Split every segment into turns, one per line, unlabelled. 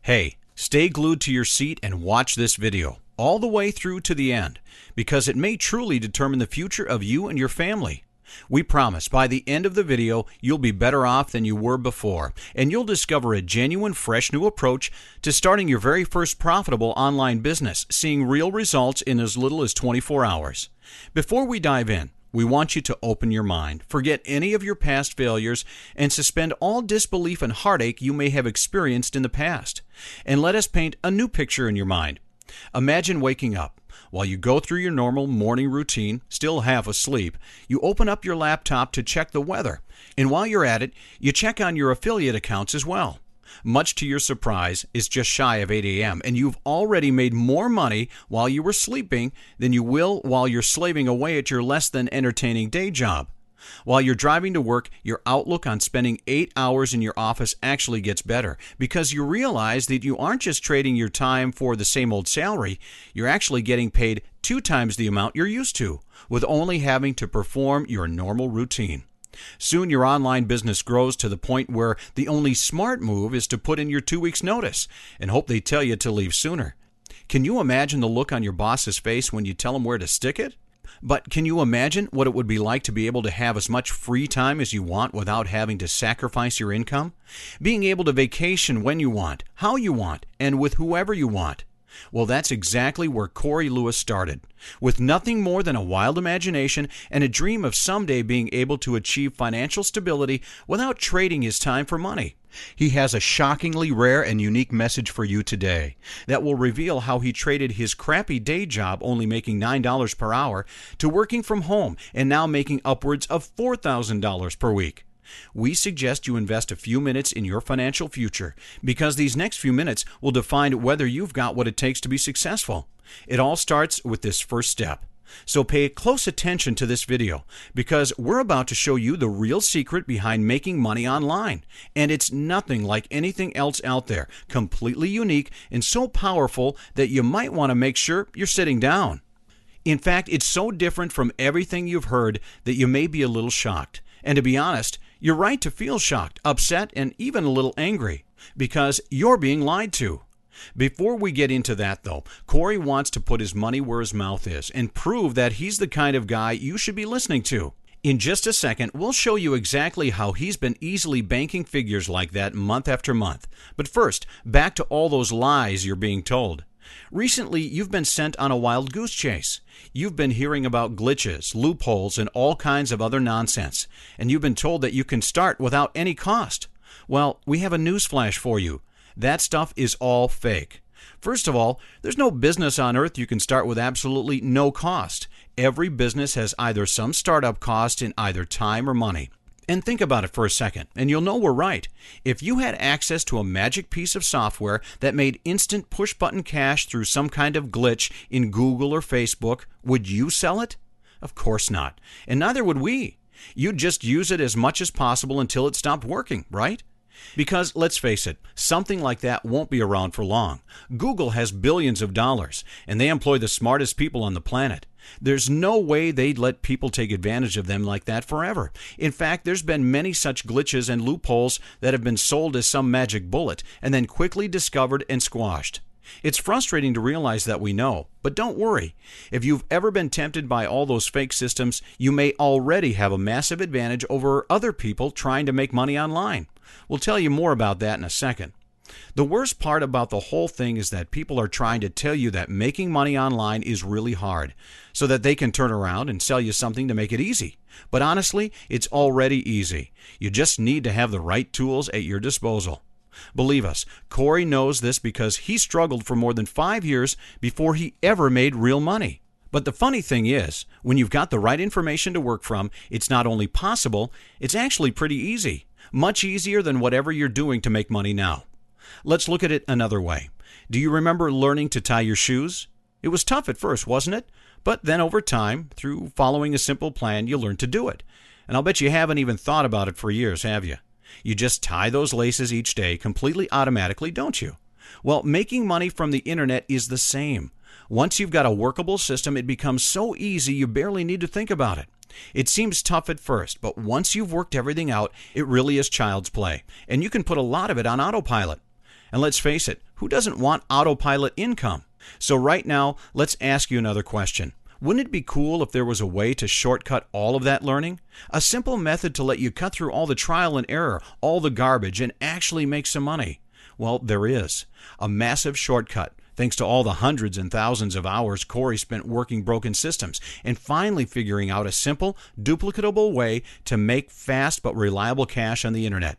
Hey, stay glued to your seat and watch this video all the way through to the end, because it may truly determine the future of you and your family. We promise by the end of the video, you'll be better off than you were before, and you'll discover a genuine, fresh new approach to starting your very first profitable online business, seeing real results in as little as 24 hours. Before we dive in, we want you to open your mind, forget any of your past failures, and suspend all disbelief and heartache you may have experienced in the past. And let us paint a new picture in your mind. Imagine waking up. While you go through your normal morning routine, still half asleep, you open up your laptop to check the weather. And while you're at it, you check on your affiliate accounts as well. Much to your surprise, it's just shy of 8 a.m., and you've already made more money while you were sleeping than you will while you're slaving away at your less than entertaining day job. While you're driving to work, your outlook on spending 8 hours in your office actually gets better because you realize that you aren't just trading your time for the same old salary, you're actually getting paid 2 times the amount you're used to, with only having to perform your normal routine. Soon your online business grows to the point where the only smart move is to put in your 2 weeks' notice and hope they tell you to leave sooner. Can you imagine the look on your boss's face when you tell him where to stick it? But can you imagine what it would be like to be able to have as much free time as you want without having to sacrifice your income? Being able to vacation when you want, how you want, and with whoever you want. Well, that's exactly where Corey Lewis started. With nothing more than a wild imagination and a dream of someday being able to achieve financial stability without trading his time for money. He has a shockingly rare and unique message for you today that will reveal how he traded his crappy day job, only making $9 per hour, to working from home and now making upwards of $4,000 per week. We suggest you invest a few minutes in your financial future because these next few minutes will define whether you've got what it takes to be successful. It all starts with this first step. So pay close attention to this video because we're about to show you the real secret behind making money online. And it's nothing like anything else out there, completely unique and so powerful that you might want to make sure you're sitting down. In fact, it's so different from everything you've heard that you may be a little shocked. And to be honest, you're right to feel shocked, upset, and even a little angry because you're being lied to. Before we get into that, though, Corey wants to put his money where his mouth is and prove that he's the kind of guy you should be listening to. In just a second, we'll show you exactly how he's been easily banking figures like that month after month. But first, back to all those lies you're being told. Recently, you've been sent on a wild goose chase. You've been hearing about glitches, loopholes, and all kinds of other nonsense. And you've been told that you can start without any cost. Well, we have a newsflash for you. That stuff is all fake. First of all, there's no business on earth you can start with absolutely no cost. Every business has either some startup cost in either time or money. And think about it for a second, and you'll know we're right. If you had access to a magic piece of software that made instant push-button cash through some kind of glitch in Google or Facebook, would you sell it? Of course not. And neither would we. You'd just use it as much as possible until it stopped working, right? Because, let's face it, something like that won't be around for long. Google has billions of dollars, and they employ the smartest people on the planet. There's no way they'd let people take advantage of them like that forever. In fact, there's been many such glitches and loopholes that have been sold as some magic bullet and then quickly discovered and squashed. It's frustrating to realize that we know, but don't worry. If you've ever been tempted by all those fake systems, you may already have a massive advantage over other people trying to make money online. We'll tell you more about that in a second. The worst part about the whole thing is that people are trying to tell you that making money online is really hard, so that they can turn around and sell you something to make it easy. But honestly, it's already easy. You just need to have the right tools at your disposal. Believe us, Corey knows this because he struggled for more than 5 years before he ever made real money. But the funny thing is, when you've got the right information to work from, it's not only possible, it's actually pretty easy. Much easier than whatever you're doing to make money now. Let's look at it another way. Do you remember learning to tie your shoes? It was tough at first, wasn't it? But then over time, through following a simple plan, you learned to do it. And I'll bet you haven't even thought about it for years, have you? You just tie those laces each day completely automatically, don't you? Well, making money from the internet is the same. Once you've got a workable system, it becomes so easy you barely need to think about it. It seems tough at first, but once you've worked everything out, it really is child's play, and you can put a lot of it on autopilot. And let's face it, Who doesn't want autopilot income? So right now, let's ask you another question. Wouldn't it be cool if there was a way to shortcut all of that learning? A simple method to let you cut through all the trial and error, all the garbage, and actually make some money? Well, there is. A massive shortcut, thanks to all the hundreds and thousands of hours Corey spent working broken systems and finally figuring out a simple, duplicatable way to make fast but reliable cash on the internet.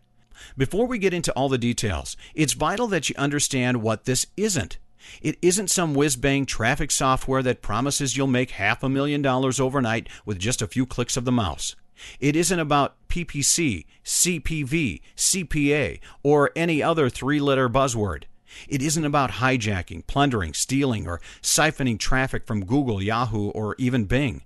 Before we get into all the details, it's vital that you understand what this isn't. It isn't some whiz-bang traffic software that promises you'll make $500,000 overnight with just a few clicks of the mouse. It isn't about PPC, CPV, CPA, or any other three-letter buzzword. It isn't about hijacking, plundering, stealing, or siphoning traffic from Google, Yahoo, or even Bing.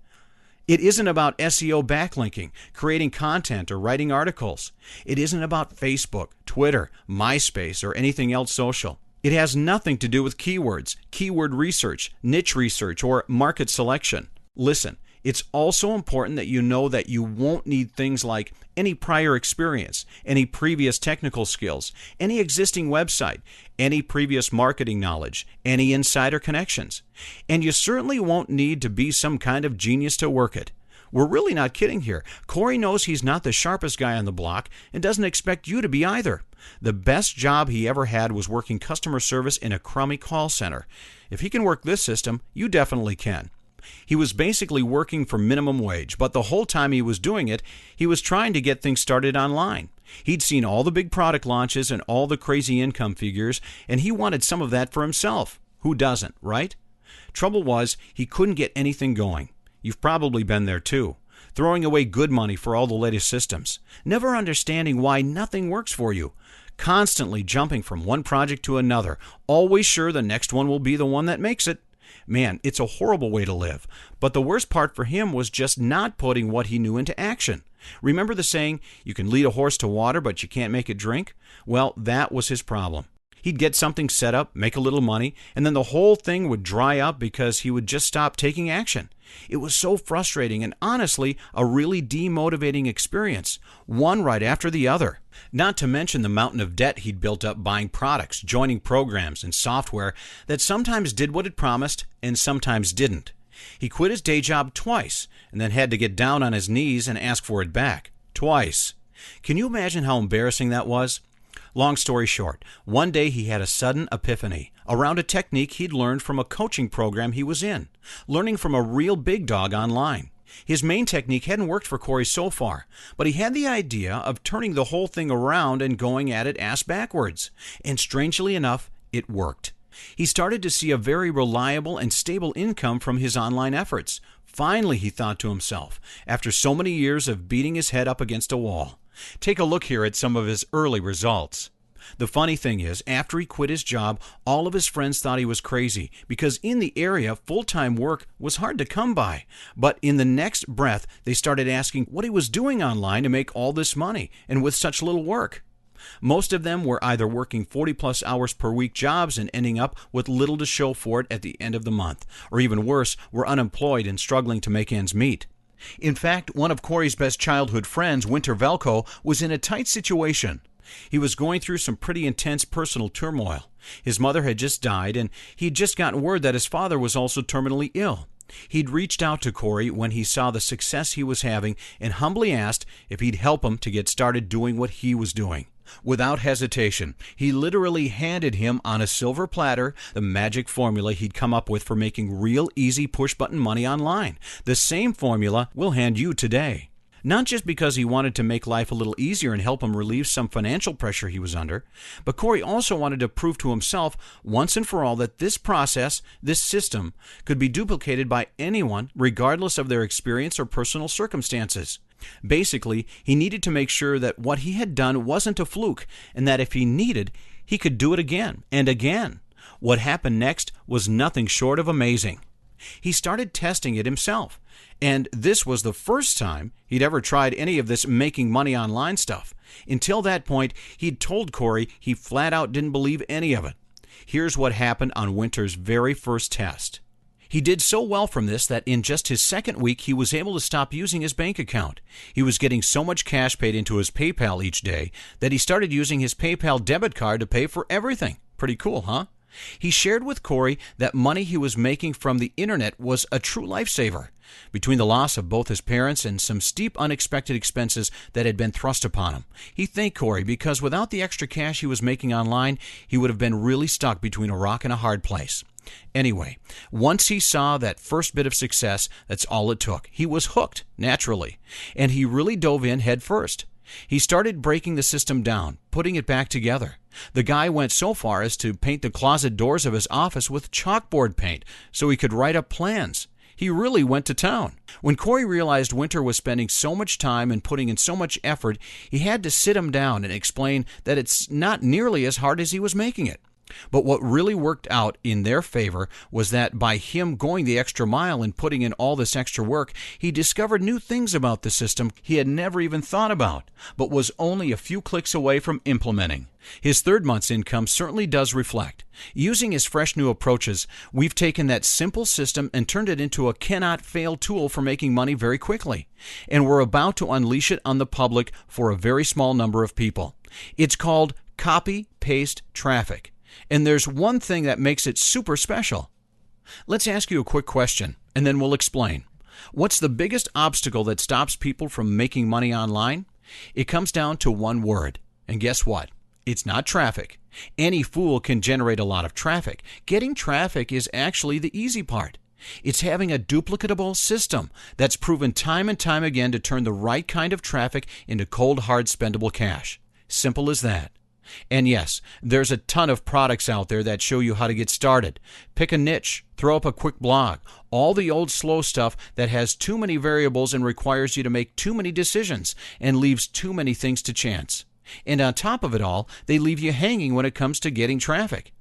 It isn't about SEO backlinking, creating content, or writing articles. It isn't about Facebook, Twitter, MySpace, or anything else social. It has nothing to do with keywords, keyword research, niche research, or market selection. Listen, it's also important that you know that you won't need things like any prior experience, any previous technical skills, any existing website, any previous marketing knowledge, any insider connections. And you certainly won't need to be some kind of genius to work it. We're really not kidding here. Corey knows he's not the sharpest guy on the block and doesn't expect you to be either. The best job he ever had was working customer service in a crummy call center. If he can work this system, you definitely can. He was basically working for minimum wage, but the whole time he was doing it, he was trying to get things started online. He'd seen all the big product launches and all the crazy income figures, and he wanted some of that for himself. Who doesn't, right? Trouble was, he couldn't get anything going. You've probably been there too. Throwing away good money for all the latest systems. Never understanding why nothing works for you. Constantly jumping from one project to another. Always sure the next one will be the one that makes it. Man, it's a horrible way to live. But the worst part for him was just not putting what he knew into action. Remember the saying, you can lead a horse to water, but you can't make it drink? Well, that was his problem. He'd get something set up, make a little money, and then the whole thing would dry up because he would just stop taking action. It was so frustrating and honestly a really demotivating experience, one right after the other. Not to mention the mountain of debt he'd built up buying products, joining programs and software that sometimes did what it promised and sometimes didn't. He quit his day job twice and then had to get down on his knees and ask for it back. Twice. Can you imagine how embarrassing that was? Long story short, one day he had a sudden epiphany around a technique he'd learned from a coaching program he was in, learning from a real big dog online. His main technique hadn't worked for Corey so far, but he had the idea of turning the whole thing around and going at it ass backwards. And strangely enough, it worked. He started to see a very reliable and stable income from his online efforts. Finally, he thought to himself, after so many years of beating his head up against a wall. Take a look here at some of his early results. The funny thing is, after he quit his job, all of his friends thought he was crazy because in the area, full-time work was hard to come by. But in the next breath, they started asking what he was doing online to make all this money and with such little work. Most of them were either working 40-plus hours per week jobs and ending up with little to show for it at the end of the month, or even worse, were unemployed and struggling to make ends meet. In fact, one of Corey's best childhood friends, Winter Velko, was in a tight situation. He was going through some pretty intense personal turmoil. His mother had just died, and he'd just gotten word that his father was also terminally ill. He'd reached out to Corey when he saw the success he was having and humbly asked if he'd help him to get started doing what he was doing. Without hesitation, he literally handed him on a silver platter the magic formula he'd come up with for making real easy push-button money online. The same formula we'll hand you today. Not just because he wanted to make life a little easier and help him relieve some financial pressure he was under, but Corey also wanted to prove to himself once and for all that this process, this system, could be duplicated by anyone regardless of their experience or personal circumstances. Basically, he needed to make sure that what he had done wasn't a fluke and that if he needed, he could do it again and again. What happened next was nothing short of amazing. He started testing it himself, and this was the first time he'd ever tried any of this making money online stuff. Until that point, he'd told Corey he flat out didn't believe any of it. Here's what happened on Winter's very first test. He did so well from this that in just his second week, he was able to stop using his bank account. He was getting so much cash paid into his PayPal each day that he started using his PayPal debit card to pay for everything. Pretty cool, huh? He shared with Corey that money he was making from the internet was a true lifesaver. Between the loss of both his parents and some steep unexpected expenses that had been thrust upon him, he thanked Corey because without the extra cash he was making online, he would have been really stuck between a rock and a hard place. Anyway, once he saw that first bit of success, that's all it took. He was hooked, naturally, and he really dove in head first. He started breaking the system down, putting it back together. The guy went so far as to paint the closet doors of his office with chalkboard paint so he could write up plans. He really went to town. When Corey realized Winter was spending so much time and putting in so much effort, he had to sit him down and explain that it's not nearly as hard as he was making it. But what really worked out in their favor was that by him going the extra mile and putting in all this extra work, he discovered new things about the system he had never even thought about, but was only a few clicks away from implementing. His third month's income certainly does reflect. Using his fresh new approaches, we've taken that simple system and turned it into a cannot-fail tool for making money very quickly. And we're about to unleash it on the public for a very small number of people. It's called copy-paste traffic. And there's one thing that makes it super special. Let's ask you a quick question, and then we'll explain. What's the biggest obstacle that stops people from making money online? It comes down to one word. And guess what? It's not traffic. Any fool can generate a lot of traffic. Getting traffic is actually the easy part. It's having a duplicatable system that's proven time and time again to turn the right kind of traffic into cold, hard, spendable cash. Simple as that. And yes, there's a ton of products out there that show you how to get started. Pick a niche, throw up a quick blog, all the old slow stuff that has too many variables and requires you to make too many decisions and leaves too many things to chance. And on top of it all, they leave you hanging when it comes to getting traffic.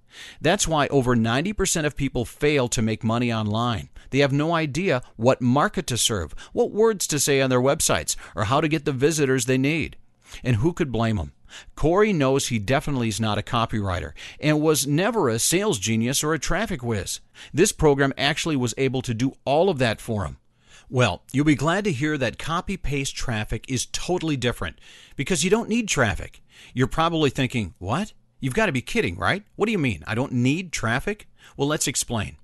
That's why over 90% of people fail to make money online. They have no idea what market to serve, what words to say on their websites, or how to get the visitors they need. And who could blame them? Corey knows he definitely is not a copywriter and was never a sales genius or a traffic whiz. This program actually was able to do all of that for him. Well, you'll be glad to hear that copy-paste traffic is totally different because you don't need traffic. You're probably thinking, what? You've got to be kidding, right? What do you mean? I don't need traffic? Well, let's explain.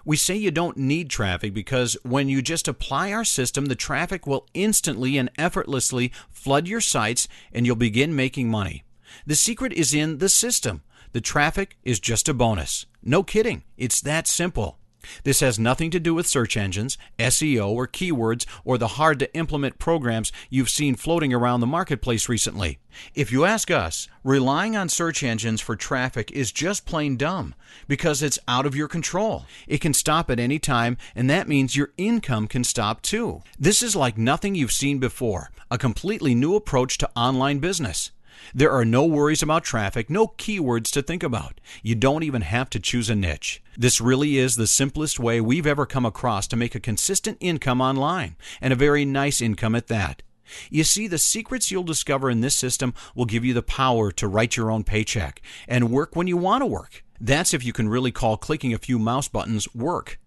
We say you don't need traffic because when you just apply our system, the traffic will instantly and effortlessly flood your sites and you'll begin making money. The secret is in the system. The traffic is just a bonus. No kidding. It's that simple. This has nothing to do with search engines, SEO, or keywords, or the hard-to-implement programs you've seen floating around the marketplace recently. If you ask us, relying on search engines for traffic is just plain dumb because it's out of your control. It can stop at any time, and that means your income can stop too. This is like nothing you've seen before, a completely new approach to online business. There are no worries about traffic, no keywords to think about. You don't even have to choose a niche. This really is the simplest way we've ever come across to make a consistent income online, and a very nice income at that. You see, the secrets you'll discover in this system will give you the power to write your own paycheck and work when you want to work. That's if you can really call clicking a few mouse buttons work.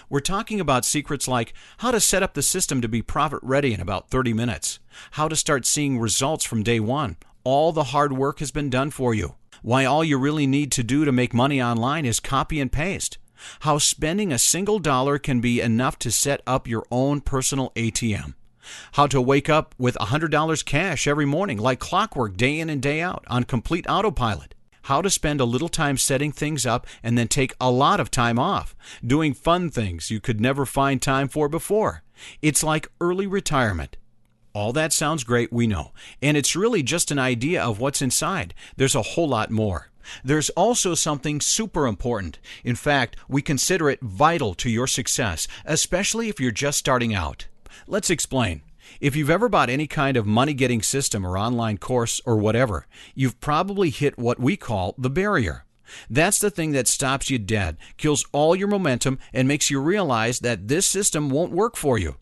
We're talking about secrets like how to set up the system to be profit-ready in about 30 minutes, how to start seeing results from day one. All the hard work has been done for you. Why all you really need to do to make money online is copy and paste. How spending a single dollar can be enough to set up your own personal ATM. How to wake up with $100 cash every morning like clockwork day in and day out on complete autopilot. How to spend a little time setting things up and then take a lot of time off, doing fun things you could never find time for before. It's like early retirement. All that sounds great, we know, and it's really just an idea of what's inside. There's a whole lot more. There's also something super important. In fact, we consider it vital to your success, especially if you're just starting out. Let's explain. If you've ever bought any kind of money-getting system or online course or whatever, you've probably hit what we call the barrier. That's the thing that stops you dead, kills all your momentum, and makes you realize that this system won't work for you.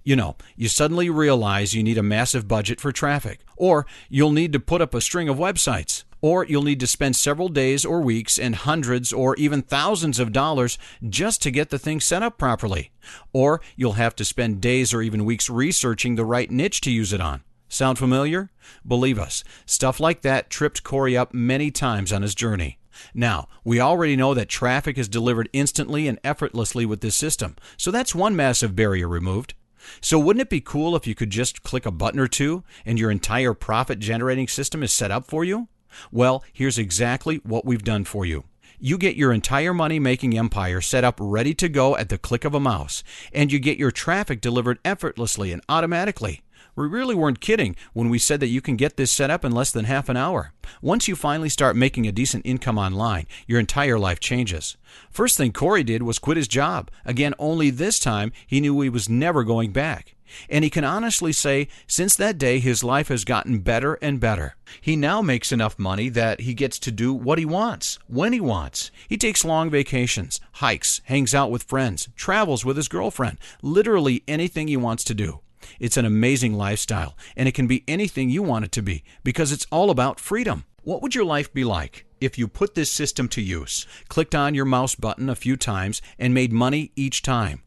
You know, you suddenly realize you need a massive budget for traffic, or you'll need to put up a string of websites, or you'll need to spend several days or weeks and hundreds or even thousands of dollars just to get the thing set up properly, or you'll have to spend days or even weeks researching the right niche to use it on. Sound familiar? Believe us, stuff like that tripped Corey up many times on his journey. Now, we already know that traffic is delivered instantly and effortlessly with this system, so that's one massive barrier removed. So wouldn't it be cool if you could just click a button or two and your entire profit-generating system is set up for you? Well, here's exactly what we've done for you. You get your entire money-making empire set up ready to go at the click of a mouse, and you get your traffic delivered effortlessly and automatically. We really weren't kidding when we said that you can get this set up in less than half an hour. Once you finally start making a decent income online, your entire life changes. First thing Corey did was quit his job. Again, only this time he knew he was never going back. And he can honestly say, since that day, his life has gotten better and better. He now makes enough money that he gets to do what he wants, when he wants. He takes long vacations, hikes, hangs out with friends, travels with his girlfriend, literally anything he wants to do. It's an amazing lifestyle, and it can be anything you want it to be, because it's all about freedom. What would your life be like if you put this system to use, clicked on your mouse button a few times, and made money each time?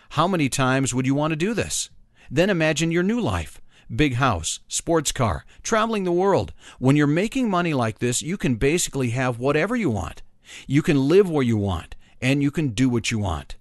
How many times would you want to do this? Then imagine your new life. Big house, sports car, traveling the world. When you're making money like this, you can basically have whatever you want. You can live where you want, and you can do what you want.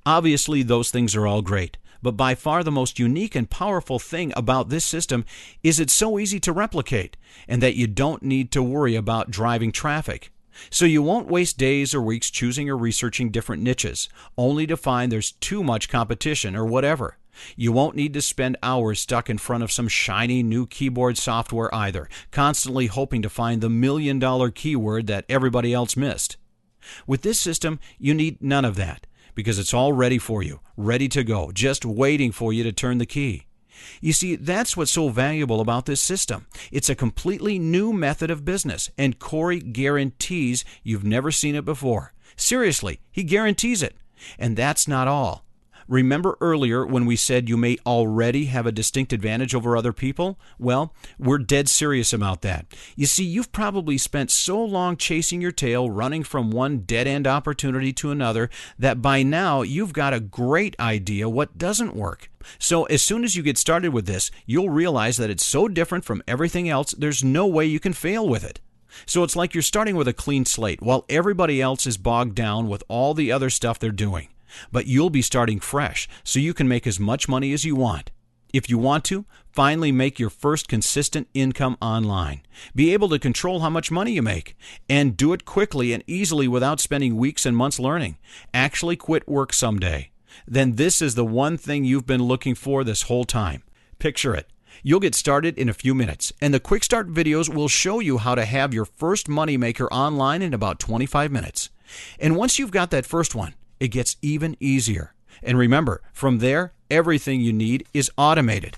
Obviously, those things are all great. But by far the most unique and powerful thing about this system is it's so easy to replicate, and that you don't need to worry about driving traffic. So you won't waste days or weeks choosing or researching different niches, only to find there's too much competition or whatever. You won't need to spend hours stuck in front of some shiny new keyboard software either, constantly hoping to find the $1 million keyword that everybody else missed. With this system, you need none of that, because it's all ready for you, ready to go, just waiting for you to turn the key. You see, that's what's so valuable about this system. It's a completely new method of business, and Corey guarantees you've never seen it before. Seriously, he guarantees it. And that's not all. Remember earlier when we said you may already have a distinct advantage over other people? Well, we're dead serious about that. You see, you've probably spent so long chasing your tail, running from one dead-end opportunity to another, that by now you've got a great idea what doesn't work. So as soon as you get started with this, you'll realize that it's so different from everything else, there's no way you can fail with it. So it's like you're starting with a clean slate while everybody else is bogged down with all the other stuff they're doing. But you'll be starting fresh, so you can make as much money as you want. If you want to, finally make your first consistent income online. Be able to control how much money you make, and do it quickly and easily without spending weeks and months learning. Actually quit work someday. Then this is the one thing you've been looking for this whole time. Picture it. You'll get started in a few minutes, and the Quick Start videos will show you how to have your first moneymaker online in about 25 minutes. And once you've got that first one, it gets even easier. And remember, from there, everything you need is automated.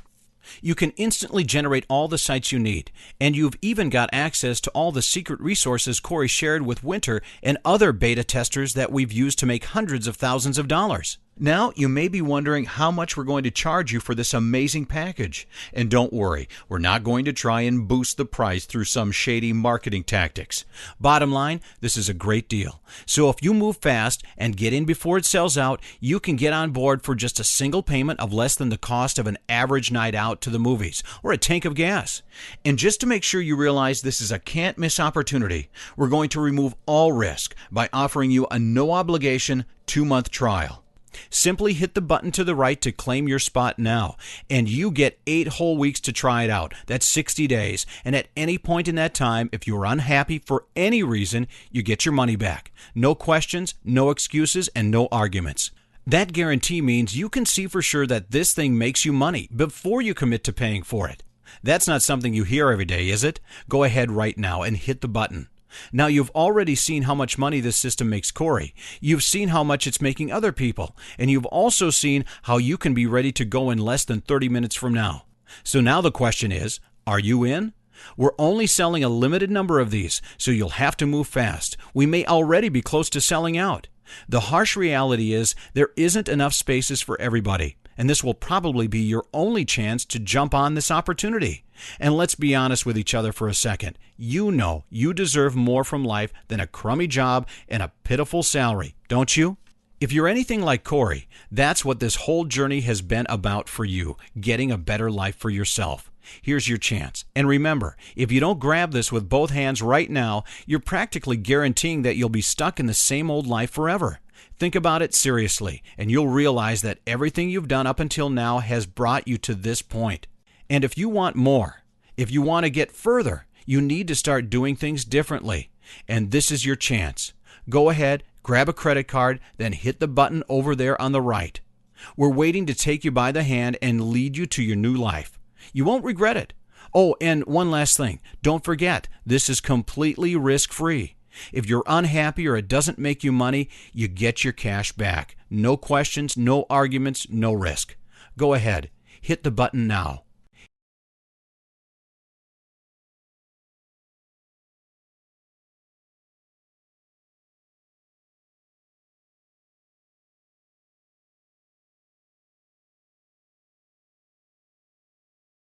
You can instantly generate all the sites you need, and you've even got access to all the secret resources Corey shared with Winter and other beta testers that we've used to make hundreds of thousands of dollars. Now, you may be wondering how much we're going to charge you for this amazing package. And don't worry, we're not going to try and boost the price through some shady marketing tactics. Bottom line, this is a great deal. So if you move fast and get in before it sells out, you can get on board for just a single payment of less than the cost of an average night out to the movies or a tank of gas. And just to make sure you realize this is a can't-miss opportunity, we're going to remove all risk by offering you a no-obligation 2-month trial. Simply hit the button to the right to claim your spot now, and you get 8 whole weeks to try it out. That's 60 days, and at any point in that time, if you're unhappy for any reason, you get your money back. No questions, no excuses, and no arguments. That guarantee means you can see for sure that this thing makes you money before you commit to paying for it. That's not something you hear every day, is it? Go ahead right now and hit the button. Now, you've already seen how much money this system makes Corey. You've seen how much it's making other people. And you've also seen how you can be ready to go in less than 30 minutes from now. So now the question is, are you in? We're only selling a limited number of these, so you'll have to move fast. We may already be close to selling out. The harsh reality is there isn't enough spaces for everybody. And this will probably be your only chance to jump on this opportunity. And let's be honest with each other for a second. You know you deserve more from life than a crummy job and a pitiful salary, don't you? If you're anything like Corey, that's what this whole journey has been about for you, getting a better life for yourself. Here's your chance. And remember, if you don't grab this with both hands right now, you're practically guaranteeing that you'll be stuck in the same old life forever. Think about it seriously, and you'll realize that everything you've done up until now has brought you to this point. And if you want more, if you want to get further, you need to start doing things differently. And this is your chance. Go ahead, grab a credit card, then hit the button over there on the right. We're waiting to take you by the hand and lead you to your new life. You won't regret it. Oh, and one last thing. Don't forget, this is completely risk-free. If you're unhappy or it doesn't make you money, you get your cash back. No questions, no arguments, no risk. Go ahead, hit the button now.